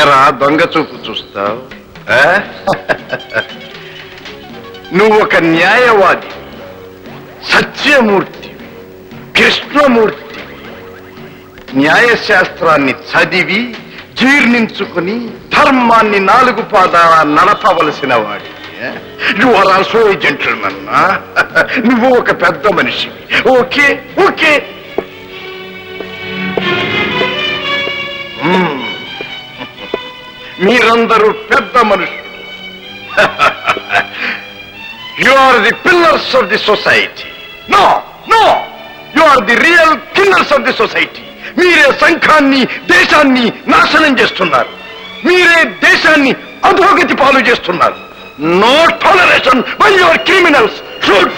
ఏరా దొంగ చూపు చూస్తావు? నువ్వు ఒక న్యాయవాది, సత్యమూర్తి, కృష్ణమూర్తి. న్యాయశాస్త్రాన్ని చదివి జీర్ణించుకుని ధర్మాన్ని 4 పాదాల నడపవలసిన వాడి. You are also a gentleman. నువ్వు ఒక పెద్ద మనిషి. Okay okay. మీరందరూ పెద్ద మనుషులు. You are the pillars of the society. No no, you are the real killers of the society. మీరే సంఘాన్ని, దేశాన్ని నాశనం చేస్తున్నారు. మీరే దేశాన్ని అధోగతి పాలు చేస్తున్నారు. No toleration when you are criminals. Shoot!